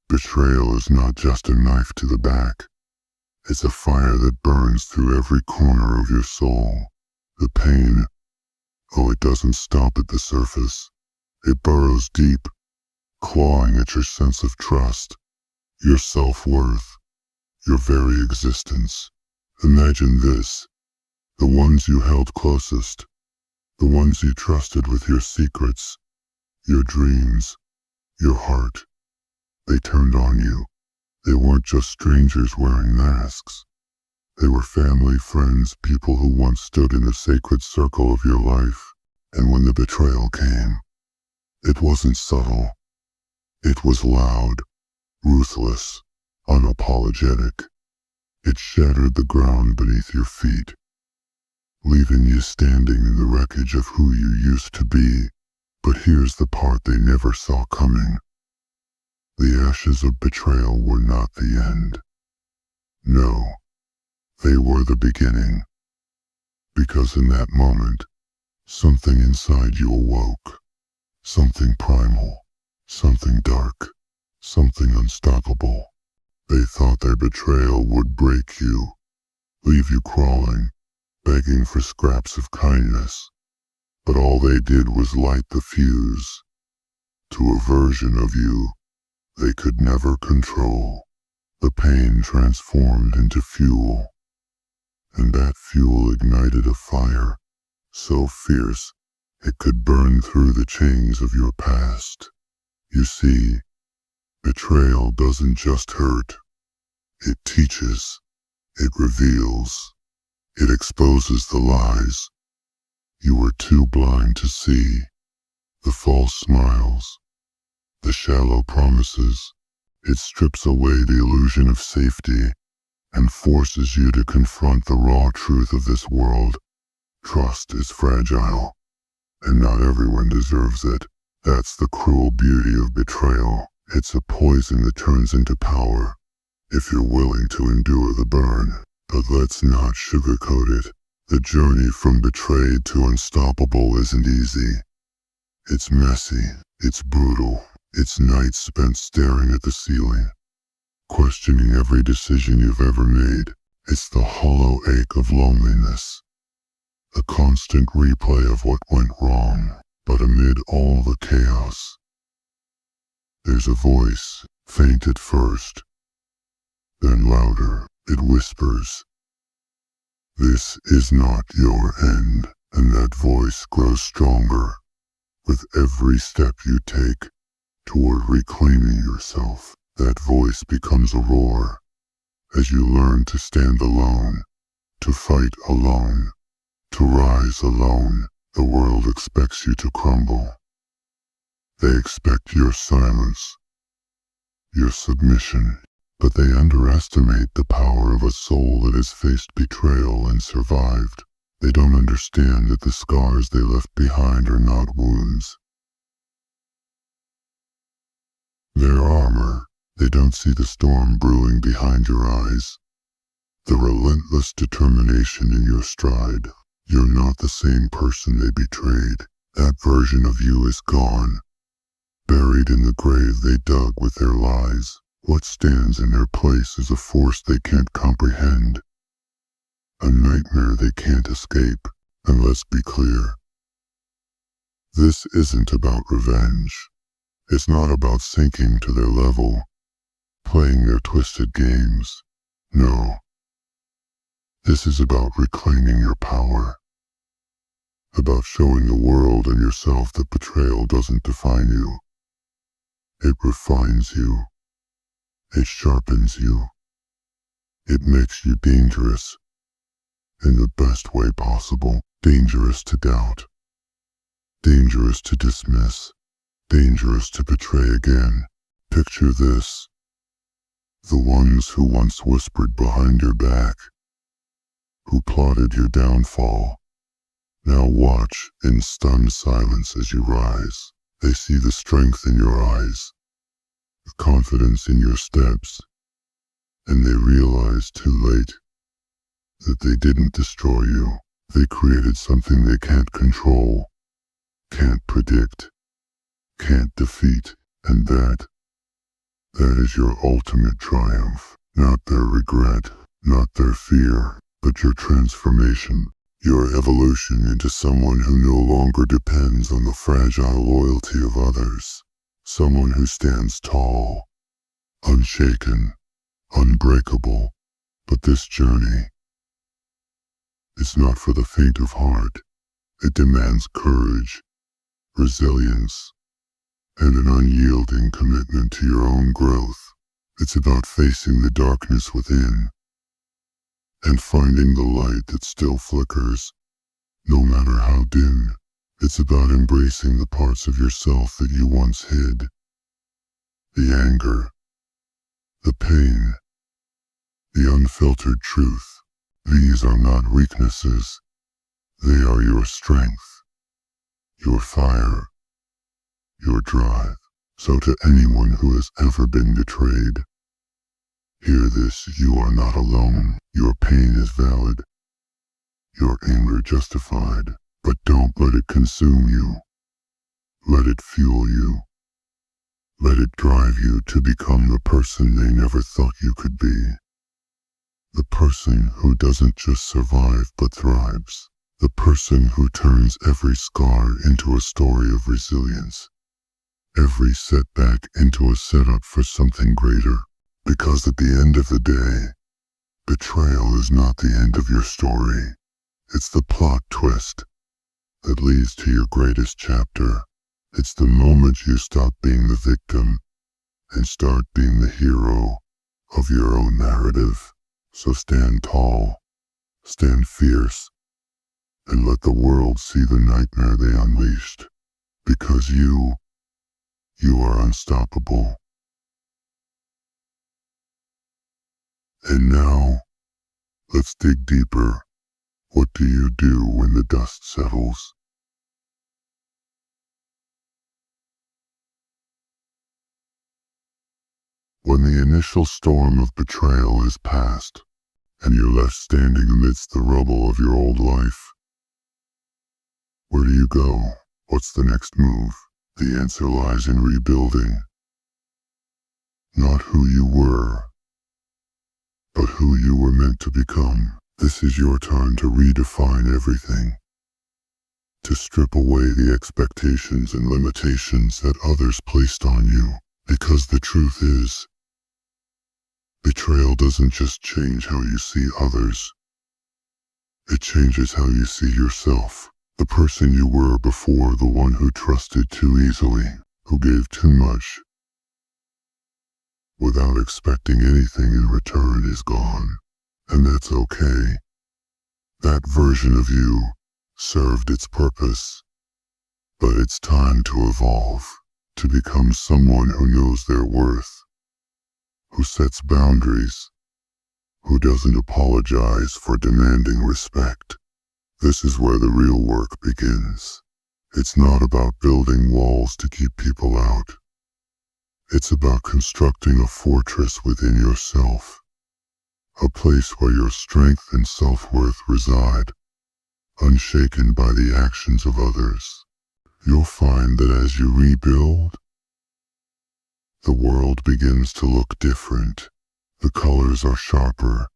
Betrayal is not just a knife to the back. It's a fire that burns through every corner of your soul. The pain, oh, it doesn't stop at the surface. It burrows deep, clawing at your sense of trust, your self-worth, your very existence. Imagine this: the ones you held closest, the ones you trusted with your secrets, your dreams, your heart. They turned on you. They weren't just strangers wearing masks. They were family, friends, people who once stood in the sacred circle of your life. And when the betrayal came, it wasn't subtle. It was loud, ruthless, unapologetic. It shattered the ground beneath your feet, leaving you standing in the wreckage of who you used to be. But here's the part they never saw coming. The ashes of betrayal were not the end. No, they were the beginning. Because in that moment, something inside you awoke. Something primal, something dark, something unstoppable. They thought their betrayal would break you, leave you crawling, begging for scraps of kindness. But all they did was light the fuse to a version of you they could never control. The pain transformed into fuel, and that fuel ignited a fire so fierce it could burn through the chains of your past. You see, betrayal doesn't just hurt. It teaches, it reveals, it exposes the lies you were too blind to see, the false smiles, the shallow promises. It strips away the illusion of safety and forces you to confront the raw truth of this world. Trust is fragile, and not everyone deserves it. That's the cruel beauty of betrayal. It's a poison that turns into power, if you're willing to endure the burn. But let's not sugarcoat it. The journey from betrayed to unstoppable isn't easy. It's messy, it's brutal, it's nights spent staring at the ceiling, questioning every decision you've ever made. It's the hollow ache of loneliness, a constant replay of what went wrong. But amid all the chaos, there's a voice, faint at first, then louder. It whispers, "This is not your end." And that voice grows stronger with every step you take toward reclaiming yourself. That voice becomes a roar as you learn to stand alone, to fight alone, to rise alone. The world expects you to crumble. They expect your silence, your submission, but they underestimate the power of a soul that has faced betrayal and survived. They don't understand that the scars they left behind are not wounds. They're armor. They don't see the storm brewing behind your eyes, the relentless determination in your stride. You're not the same person they betrayed. That version of you is gone, buried in the grave they dug with their lies. What stands in their place is a force they can't comprehend, a nightmare they can't escape. And let's be clear, this isn't about revenge. It's not about sinking to their level, playing their twisted games. No. This is about reclaiming your power, about showing the world and yourself that betrayal doesn't define you. It refines you. It sharpens you. It makes you dangerous, in the best way possible. Dangerous to doubt, dangerous to dismiss, dangerous to betray again. Picture this: the ones who once whispered behind your back, who plotted your downfall, now watch in stunned silence as you rise. They see the strength in your eyes, the confidence in your steps, and they realize too late that they didn't destroy you. They created something they can't control, can't predict, can't defeat. And that, That is your ultimate triumph. Not their regret, not their fear, but your transformation. Your evolution into someone who no longer depends on the fragile loyalty of others. Someone who stands tall, unshaken, unbreakable. But this journey is not for the faint of heart. It demands courage, resilience, and an unyielding commitment to your own growth. It's about facing the darkness within and finding the light that still flickers, no matter how dim. It's about embracing the parts of yourself that you once hid. The anger, the pain, the unfiltered truth. These are not weaknesses. They are your strength, your fire, your drive. So to anyone who has ever been betrayed, hear this: you are not alone. Your pain is valid, your anger justified, but don't let it consume you. Let it fuel you. Let it drive you to become the person they never thought you could be. The person who doesn't just survive but thrives. The person who turns every scar into a story of resilience. Every setback into a setup for something greater. Because at the end of the day, betrayal is not the end of your story. It's the plot twist that leads to your greatest chapter. It's the moment you stop being the victim and start being the hero of your own narrative. So stand tall, stand fierce, and let the world see the nightmare they unleashed. Because you are unstoppable. And now, let's dig deeper. What do you do when the dust settles? When the initial storm of betrayal is past, and you're left standing amidst the rubble of your old life, where do you go? What's the next move? The answer lies in rebuilding. Not who you were, but who you were meant to become. This is your time to redefine everything. To strip away the expectations and limitations that others placed on you. Because the truth is, betrayal doesn't just change how you see others. It changes how you see yourself. The person you were before, the one who trusted too easily, who gave too much without expecting anything in return, is gone. And that's okay. That version of you served its purpose. But it's time to evolve, to become someone who knows their worth, who sets boundaries, who doesn't apologize for demanding respect. This is where the real work begins. It's not about building walls to keep people out. It's about constructing a fortress within yourself, a place where your strength and self-worth reside, unshaken by the actions of others. You'll find that as you rebuild, the world begins to look different. The colors are sharper,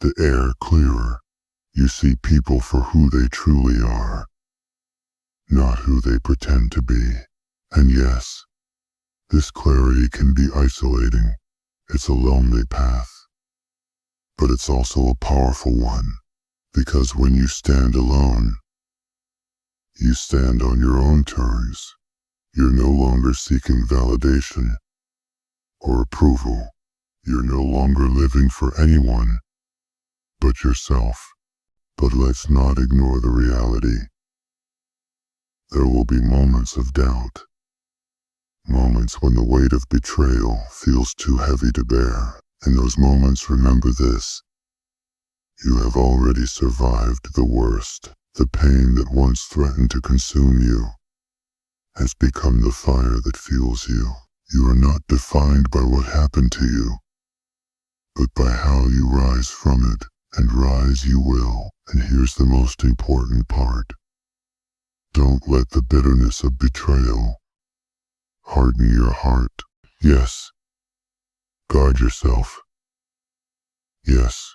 the air clearer. You see people for who they truly are, not who they pretend to be. And yes, this clarity can be isolating. It's a lonely path. But it's also a powerful one, because when you stand alone, you stand on your own terms. You're no longer seeking validation or approval. You're no longer living for anyone but yourself. But let's not ignore the reality. There will be moments of doubt. Moments when the weight of betrayal feels too heavy to bear. In those moments, remember this: you have already survived the worst. The pain that once threatened to consume you has become the fire that fuels you. You are not defined by what happened to you, but by how you rise from it. And rise you will. And here's the most important part. Don't let the bitterness of betrayal harden your heart. Yes, Guard yourself. Yes,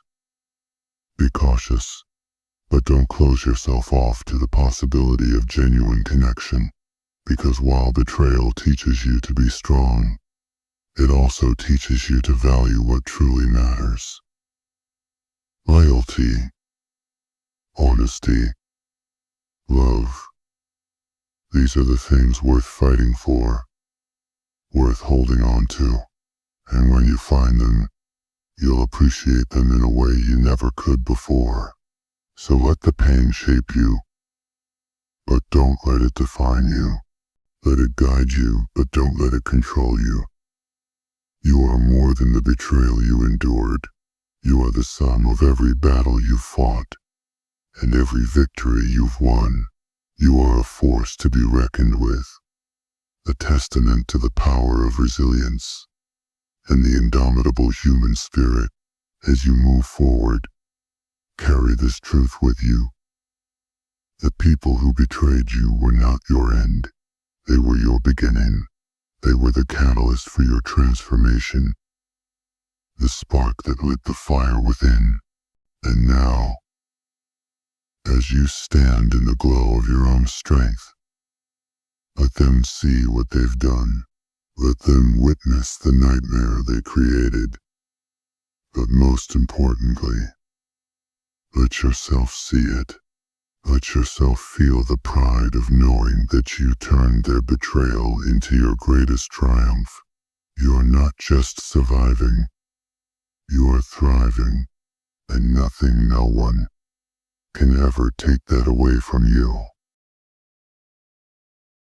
be cautious, but don't close yourself off to the possibility of genuine connection, because while betrayal teaches you to be strong, it also teaches you to value what truly matters. Loyalty, honesty, love. These are the things worth fighting for, worth holding on to, and when you find them, you'll appreciate them in a way you never could before. So let the pain shape you, but don't let it define you. Let it guide you, but don't let it control you. You are more than the betrayal you endured. You are the sum of every battle you've fought, and every victory you've won. You are a force to be reckoned with, a testament to the power of resilience and the indomitable human spirit. As you move forward, carry this truth with you. The people who betrayed you were not your end. They were your beginning. They were the catalyst for your transformation, the spark that lit the fire within. And now, as you stand in the glow of your own strength, let them see what they've done. Let them witness the nightmare they created. But most importantly, let yourself see it. Let yourself feel the pride of knowing that you turned their betrayal into your greatest triumph. You are not just surviving, you are thriving, and nothing, no one, can ever take that away from you.